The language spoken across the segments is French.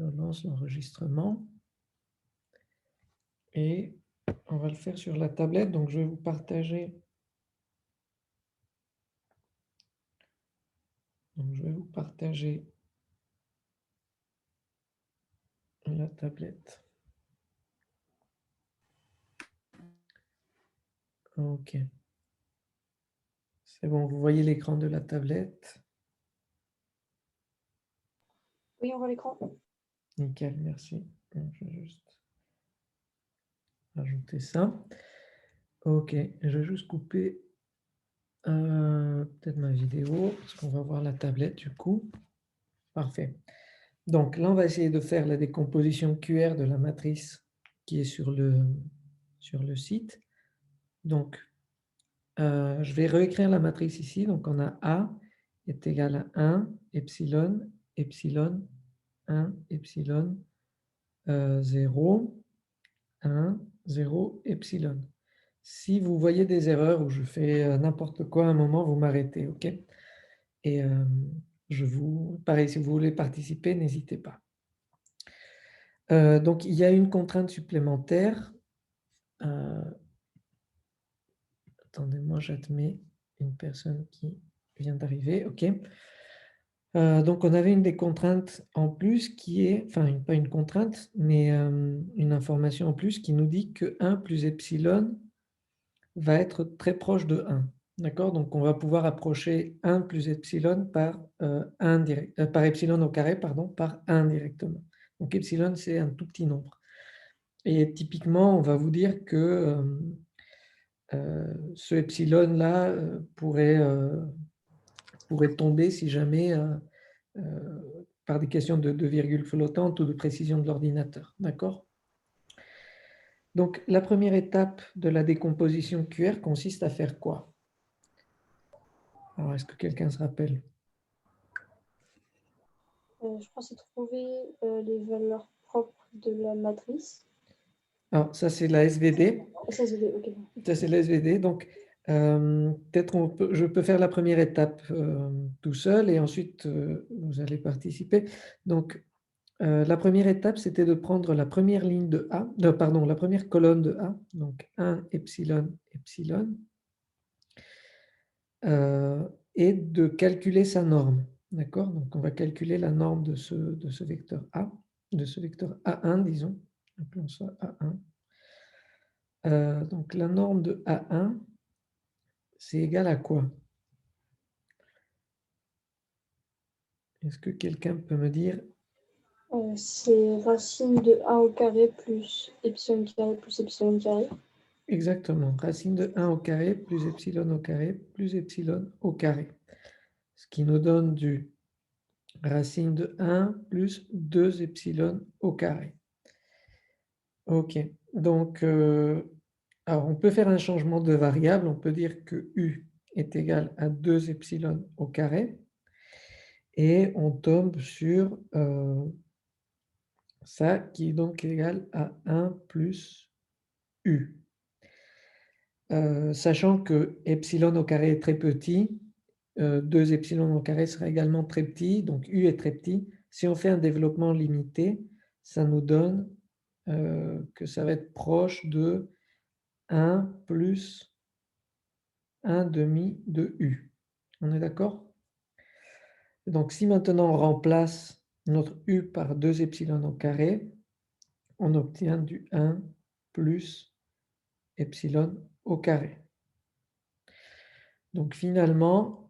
lance l'enregistrement et on va le faire sur la tablette. Donc, je vais vous partager. Donc, je vais vous partager la tablette. OK. C'est bon, vous voyez l'écran de la tablette? Oui, on voit l'écran. Nickel, merci. Donc, je vais juste ajouter ça. OK, je vais juste couper peut-être ma vidéo, parce qu'on va voir la tablette du coup. Parfait. Donc là, on va essayer de faire la décomposition QR de la matrice qui est sur le site. Donc, je vais réécrire la matrice ici. Donc, on a A est égal à 1, epsilon, epsilon, 1, epsilon, 0, 1, 0, epsilon. Si vous voyez des erreurs ou je fais n'importe quoi à un moment, vous m'arrêtez, OK? Et pareil, si vous voulez participer, n'hésitez pas. Donc il y a une contrainte supplémentaire. Attendez-moi, j'admets une personne qui vient d'arriver, OK. Donc on avait une des contraintes en plus qui est, enfin pas une contrainte, mais une information en plus qui nous dit que 1 plus epsilon va être très proche de 1. D'accord? Donc on va pouvoir approcher 1 plus epsilon par, 1 par epsilon au carré, pardon, par 1 directement. Donc epsilon, c'est un tout petit nombre. Et typiquement, on va vous dire que ce epsilon-là pourrait tomber si jamais par des questions de virgule flottante ou de précision de l'ordinateur. D'accord? Donc la première étape de la décomposition QR consiste à faire quoi? Alors, est-ce que quelqu'un se rappelle? Je pense trouver les valeurs propres de la matrice. Alors, ça, c'est la SVD. Ça, c'est OK. Ça, c'est la SVD. Donc, peut-être je peux faire la première étape tout seul et ensuite, vous allez participer. Donc, la première étape, c'était de prendre la première ligne de A, pardon, la première colonne de A, donc 1 epsilon, epsilon, et de calculer sa norme. D'accord? Donc, on va calculer la norme de ce vecteur A, de ce vecteur A1, disons. Appelons ça A1. Donc la norme de A1, c'est égal à quoi? Est-ce que quelqu'un peut me dire? C'est racine de A au carré plus epsilon carré. Exactement, racine de 1 au carré plus epsilon au carré plus epsilon au carré. Ce qui nous donne du racine de 1 plus 2 epsilon au carré. OK, donc alors on peut faire un changement de variable, on peut dire que U est égal à 2 epsilon au carré et on tombe sur ça qui est donc égal à 1 plus U. Sachant que epsilon au carré est très petit, 2 epsilon au carré sera également très petit, donc U est très petit. Si on fait un développement limité, ça nous donne que ça va être proche de 1 plus 1 demi de U. On est d'accord? Donc si maintenant on remplace notre U par 2 epsilon au carré, on obtient du 1 plus epsilon au carré. Donc finalement,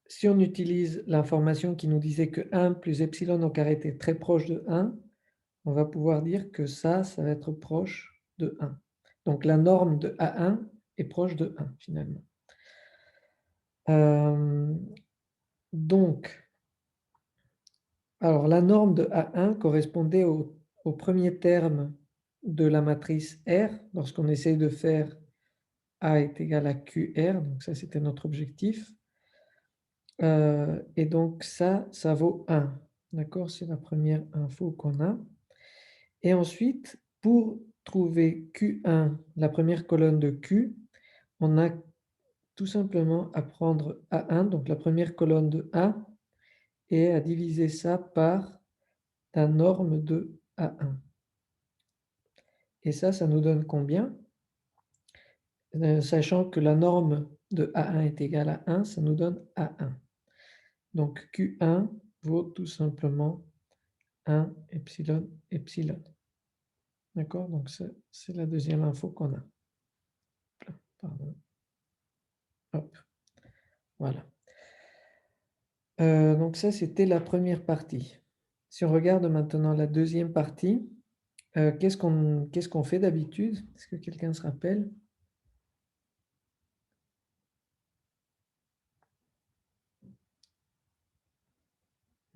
si on utilise l'information qui nous disait que 1 plus epsilon au carré était très proche de 1, on va pouvoir dire que ça va être proche de 1. Donc la norme de A1 est proche de 1 finalement. Donc, alors la norme de A1 correspondait au premier terme de la matrice R lorsqu'on essaye de faire A est égal à QR, donc ça c'était notre objectif. Et donc ça vaut 1. D'accord? C'est la première info qu'on a. Et ensuite, pour trouver Q1, la première colonne de Q, on a tout simplement à prendre A1, donc la première colonne de A, et à diviser ça par la norme de A1. Et ça nous donne combien? Sachant que la norme de A1 est égale à 1, ça nous donne A1. Donc Q1 vaut tout simplement 1 epsilon epsilon. D'accord? Donc c'est la deuxième info qu'on a. Pardon. Hop. Voilà. Donc ça, c'était la première partie. Si on regarde maintenant la deuxième partie, qu'est-ce qu'on fait d'habitude? Est-ce que quelqu'un se rappelle?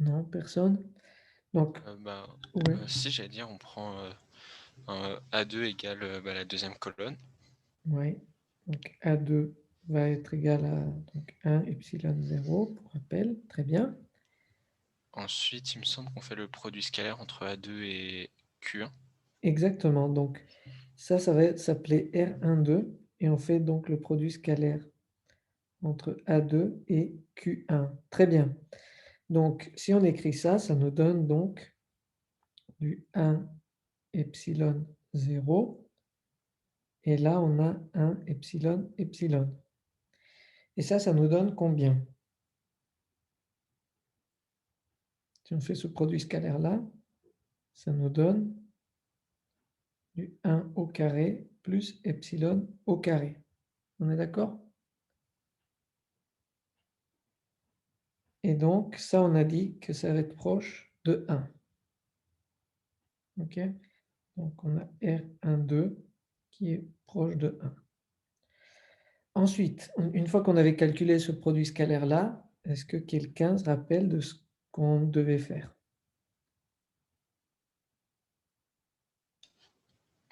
Non, personne? Donc, ouais, Si, j'allais dire, on prend un A2 égale la deuxième colonne. ouais. Donc A2 va être égal à donc, 1 epsilon 0, pour rappel. Très bien. Ensuite, il me semble qu'on fait le produit scalaire entre A2 et Q1. Exactement. Donc ça va s'appeler R12 et on fait donc le produit scalaire entre A2 et Q1. Très bien. Donc si on écrit ça, ça nous donne donc du 1 epsilon 0 et là on a 1 epsilon epsilon. Et ça nous donne combien? Si on fait ce produit scalaire-là, ça nous donne du 1 au carré plus epsilon au carré. On est d'accord? Et donc, ça, on a dit que ça va être proche de 1. OK? Donc, on a R12 qui est proche de 1. Ensuite, une fois qu'on avait calculé ce produit scalaire-là, est-ce que quelqu'un se rappelle de ce qu'on devait faire?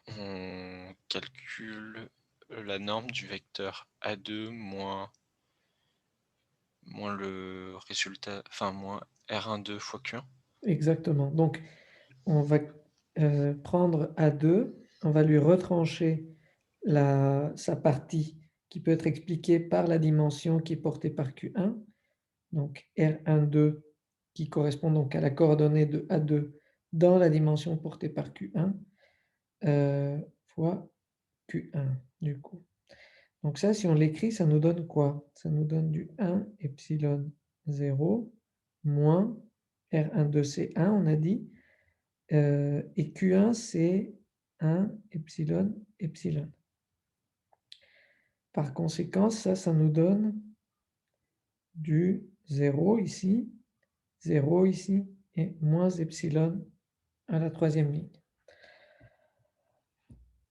On calcule la norme du vecteur A2 moins le résultat, enfin moins R12 fois Q1. Exactement. Donc, on va prendre A2, on va lui retrancher sa partie qui peut être expliquée par la dimension qui est portée par Q1, donc R12 qui correspond donc à la coordonnée de A2 dans la dimension portée par Q1 fois Q1 du coup. Donc ça, si on l'écrit, ça nous donne quoi? Ça nous donne du 1 epsilon 0 moins R12 c'est 1, on a dit, et Q1 c'est 1 epsilon epsilon. Par conséquent, ça nous donne du 0 ici, 0 ici, et moins epsilon à la troisième ligne.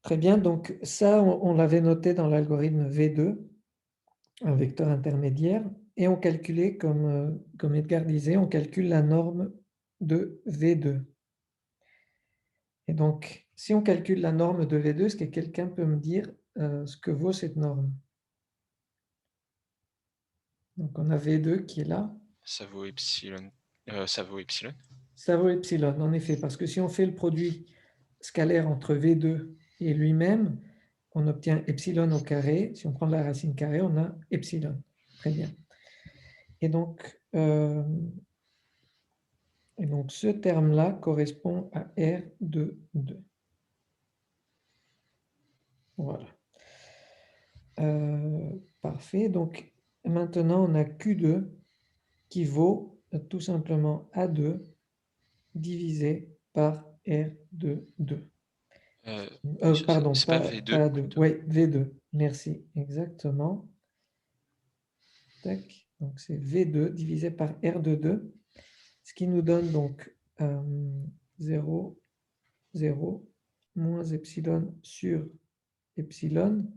Très bien, donc ça, on l'avait noté dans l'algorithme V2, un vecteur intermédiaire, et on calculait, comme Edgar disait, on calcule la norme de V2. Et donc, si on calcule la norme de V2, est-ce que quelqu'un peut me dire ce que vaut cette norme? Donc, on a V2 qui est là. Ça vaut epsilon. Ça vaut epsilon. Ça vaut epsilon, en effet, parce que si on fait le produit scalaire entre V2 et lui-même, on obtient epsilon au carré. Si on prend la racine carrée, on a epsilon. Très bien. Et donc ce terme-là correspond à R de 2. Voilà. Parfait. Donc maintenant, on a Q2 qui vaut tout simplement A2 divisé par R de 2. Pardon, C'est pas pas V2 A2. plutôt. Oui, V2. Merci, exactement. Tac. Donc c'est V2 divisé par R de 2, ce qui nous donne donc 0, 0, moins epsilon sur epsilon,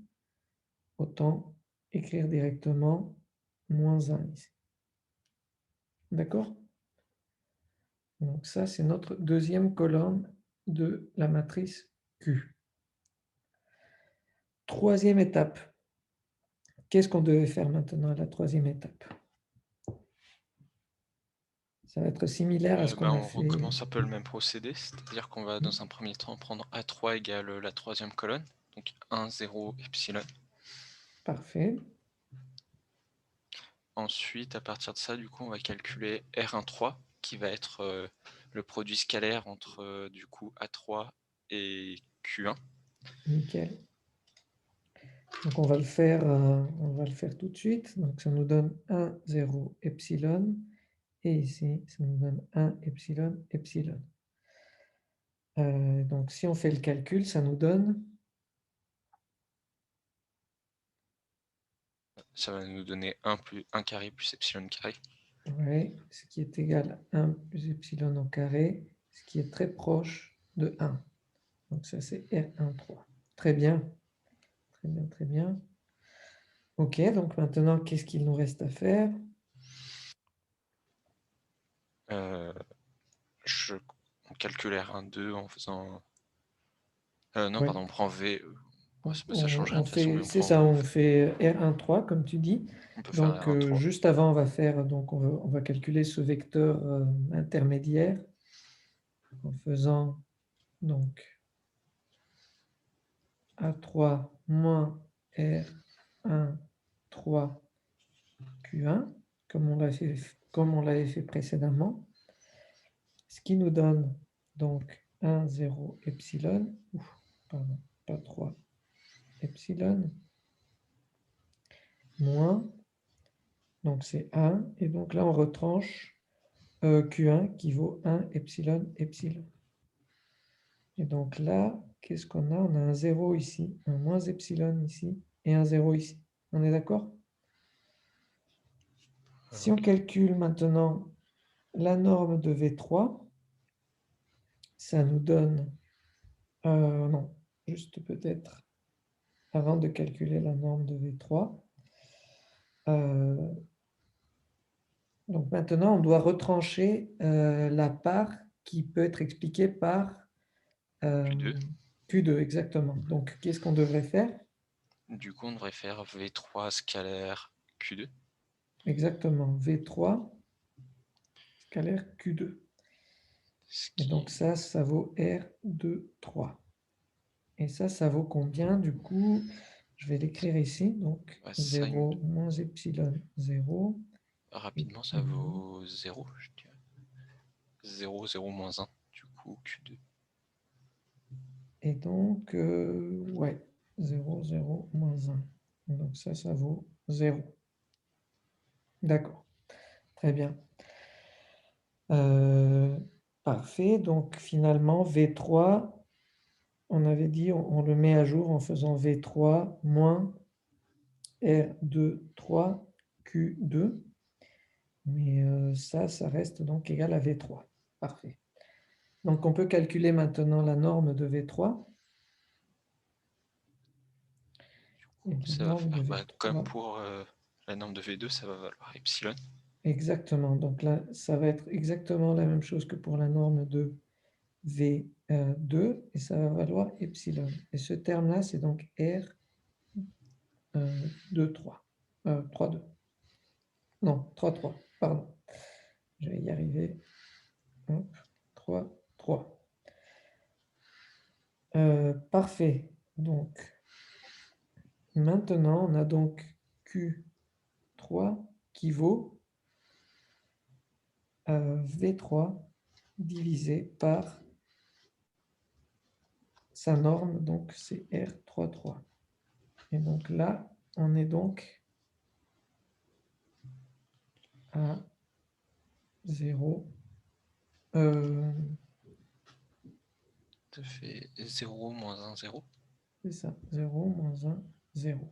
autant écrire directement moins 1 ici. D'accord? Donc ça, c'est notre deuxième colonne de la matrice Q. Troisième étape. Qu'est-ce qu'on devait faire maintenant à la troisième étape? Ça va être similaire à ce qu'on a On fait. recommence un peu le même procédé, c'est-à-dire qu'on va dans un premier temps prendre A3 égale la troisième colonne, donc 1, 0, epsilon. Parfait. Ensuite, à partir de ça, du coup, on va calculer R13, qui va être le produit scalaire entre du coup A3 et Q1. Nickel. Donc on va le faire tout de suite. Donc ça nous donne 1, 0, epsilon. Et ici, ça nous donne 1, epsilon, epsilon. Donc si on fait le calcul, ça nous donne... Ça va nous donner 1 carré plus epsilon carré. Oui, ce qui est égal à 1 plus epsilon au carré, ce qui est très proche de 1. Donc ça, c'est R13. Très bien. Très bien, très bien. OK, donc maintenant, qu'est-ce qu'il nous reste à faire? On calcule R12 en faisant... non, Ouais. pardon, on prend V. Ça change rien On de toute façon, mais fait, on c'est prend... ça, on fait R13, comme tu dis. On peut faire Donc, R13. juste avant, on va faire, donc on va calculer ce vecteur intermédiaire en faisant donc A3 moins R1, 3 Q1, comme on l'avait fait précédemment. Ce qui nous donne donc 1, 0, epsilon, pardon, pas 3, epsilon, moins, donc c'est 1, et donc là on retranche Q1 qui vaut 1 epsilon, epsilon. Et donc là, qu'est-ce qu'on a? On a un 0 ici, un moins epsilon ici, et un 0 ici. On est d'accord? Si on calcule maintenant la norme de V3, ça nous donne... non, juste peut-être avant de calculer la norme de V3. Donc maintenant, on doit retrancher la part qui peut être expliquée par Q2. Q2, exactement. Donc, qu'est-ce qu'on devrait faire? Du coup, on devrait faire V3 scalaire Q2. Exactement, V3 scalaire Q2. Et donc ça vaut R2, 3. Et ça vaut combien? Du coup, je vais l'écrire ici. Donc, 0 moins epsilon, 0. Rapidement, ça vaut 0, je dirais. 0, 0, moins 1, du coup, Q2. Et donc, ouais, 0, 0, moins 1. Donc ça vaut 0. D'accord, très bien. Parfait, donc finalement, V3, on avait dit, on le met à jour en faisant V3 moins R2, 3, Q2. Mais ça reste donc égal à V3. Parfait. Donc, on peut calculer maintenant la norme de V3. Ça va faire, comme pour la norme de V2, ça va valoir epsilon. Exactement. Donc là, ça va être exactement la même chose que pour la norme de V2, et ça va valoir epsilon. Et ce terme-là, c'est donc R 2, 3. 3, 2. Non, 3, 3. Pardon. Je vais y arriver. Hop, 3, 3. Parfait. Donc, maintenant, on a donc Q3 qui vaut V3 divisé par sa norme, donc c'est R33. Et donc là, on est donc à 0. Ça fait 0 moins 1, 0. C'est ça, 0 moins 1, 0.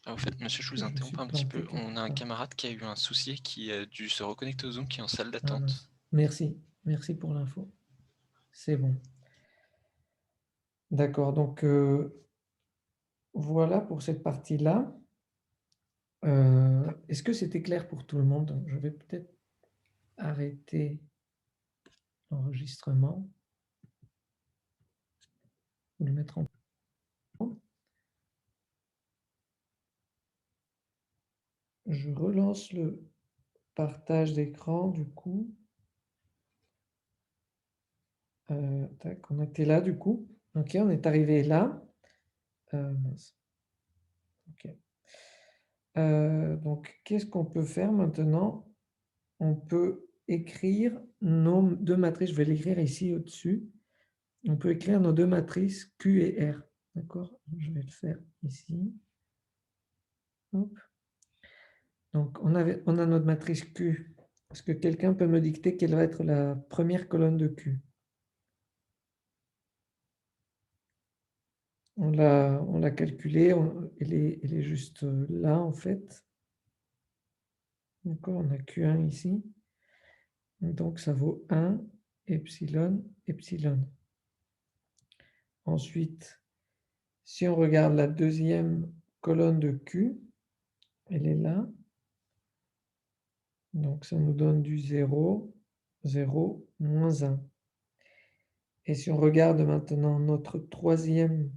En fait, monsieur, je vous interromps un petit peu. On a un camarade qui a eu un souci et qui a dû se reconnecter au Zoom, qui est en salle d'attente. Merci, merci pour l'info. C'est bon. D'accord, donc voilà pour cette partie-là. Est-ce que c'était clair pour tout le monde? Je vais peut-être arrêter l'enregistrement. Ou le mettre en... Je relance le partage d'écran du coup. Tac, on était là du coup. Ok, on est arrivé là. Mince. Ok. Donc, qu'est-ce qu'on peut faire maintenant? On peut écrire nos deux matrices. Je vais l'écrire ici au-dessus. On peut écrire nos deux matrices Q et R. D'accord? Je vais le faire ici. Hop. Donc, on a notre matrice Q. Est-ce que quelqu'un peut me dicter quelle va être la première colonne de Q? On l'a calculée, elle est juste là, en fait. D'accord, on a Q1 ici. Donc, ça vaut 1, epsilon, epsilon. Ensuite, si on regarde la deuxième colonne de Q, elle est là. Donc, ça nous donne du 0, 0, moins 1. Et si on regarde maintenant notre troisième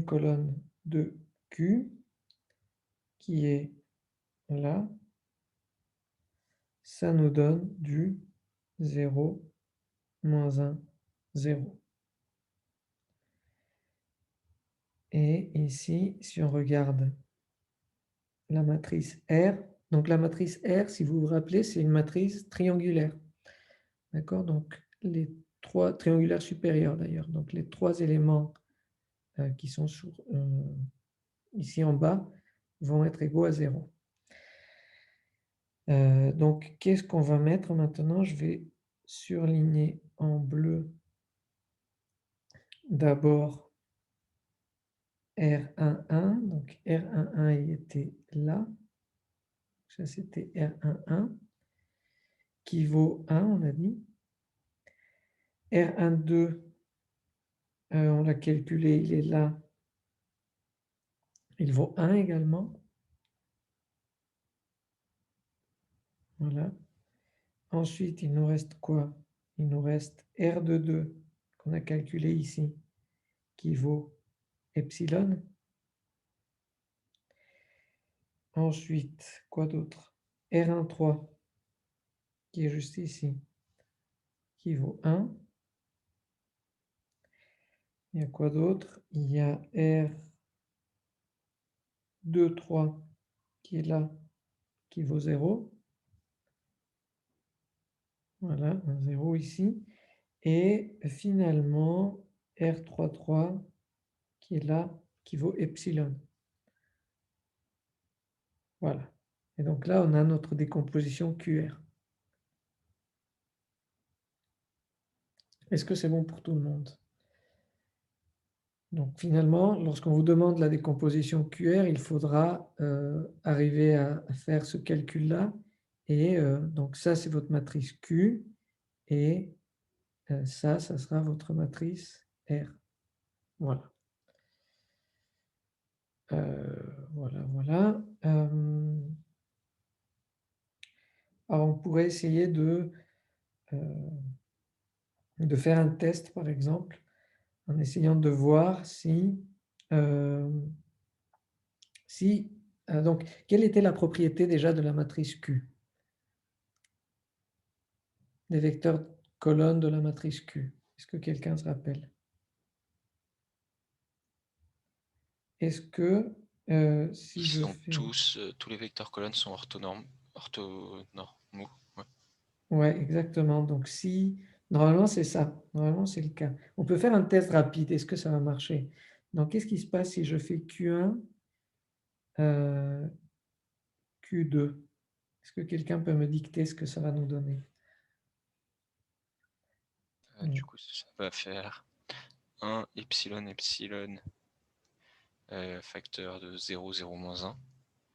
colonne de Q, qui est là, ça nous donne du 0, moins 1, 0. Et ici, si on regarde la matrice R, donc la matrice R, si vous vous rappelez, c'est une matrice triangulaire. D'accord? Donc, les trois triangulaires supérieurs d'ailleurs. Donc, les trois éléments qui sont ici en bas vont être égaux à 0. Donc, qu'est-ce qu'on va mettre maintenant? Je vais surligner en bleu d'abord R11. Donc, R11, il était là. Ça, c'était R11, qui vaut 1, on a dit. R12, on l'a calculé, il est là. Il vaut 1 également. Voilà. Ensuite, il nous reste quoi? Il nous reste R22, qu'on a calculé ici, qui vaut epsilon. Ensuite, quoi d'autre? R13, qui est juste ici, qui vaut 1. Il y a quoi d'autre? Il y a R23, qui est là, qui vaut 0. Voilà, un 0 ici. Et finalement, R33, qui est là, qui vaut epsilon. Voilà. Et donc là, on a notre décomposition QR. Est-ce que c'est bon pour tout le monde? Donc finalement, lorsqu'on vous demande la décomposition QR, il faudra arriver à faire ce calcul-là. Et donc ça, c'est votre matrice Q. Et ça sera votre matrice R. Voilà. Voilà. Alors, on pourrait essayer de faire un test, par exemple, en essayant de voir donc, quelle était la propriété déjà de la matrice Q? Des vecteurs colonnes de la matrice Q. Est-ce que quelqu'un se rappelle? Est-ce que si Ils je sont fais... tous les vecteurs colonnes sont orthonormaux. Ouais. Ouais, exactement. Donc si... Normalement, c'est ça. Normalement, c'est le cas. On peut faire un test rapide. Est-ce que ça va marcher? Donc, qu'est-ce qui se passe si je fais Q1, Q2? Est-ce que quelqu'un peut me dicter ce que ça va nous donner? Du coup, ça va faire 1 epsilon epsilon facteur de 0, 0, moins 1.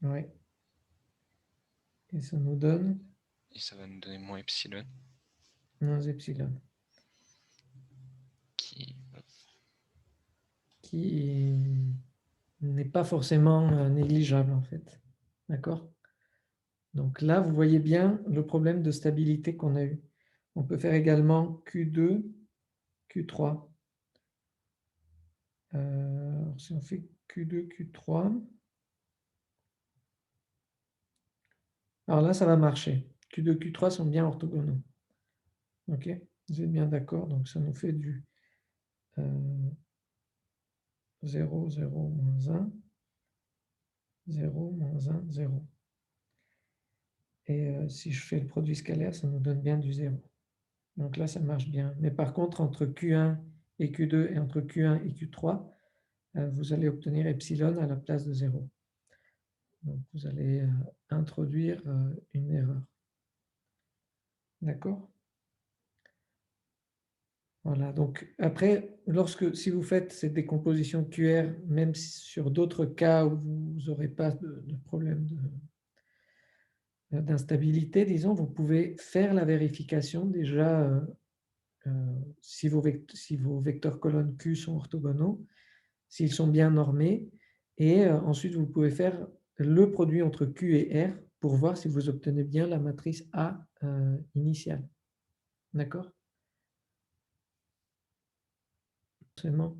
Ouais. Et ça nous donne Et ça va nous donner moins epsilon. moins epsilon. Qui n'est pas forcément négligeable, en fait. D'accord? Donc là, vous voyez bien le problème de stabilité qu'on a eu. On peut faire également Q2, Q3. Si on fait Q2, Q3, alors là, ça va marcher. Q2, Q3 sont bien orthogonaux. Ok? Vous êtes bien d'accord? Donc ça nous fait du 0, 0, moins 1, 0, moins 1, 0. Et si je fais le produit scalaire, ça nous donne bien du 0. Donc là, ça marche bien. Mais par contre, entre Q1 et Q2 et entre Q1 et Q3, vous allez obtenir epsilon à la place de 0. Donc vous allez introduire une erreur. D'accord? Voilà, donc après, si vous faites cette décomposition QR, même sur d'autres cas où vous n'aurez pas de problème d'instabilité, disons, vous pouvez faire la vérification déjà si vos vecteurs colonnes Q sont orthogonaux, s'ils sont bien normés, et ensuite vous pouvez faire le produit entre Q et R pour voir si vous obtenez bien la matrice A initiale. D'accord? C'est bon.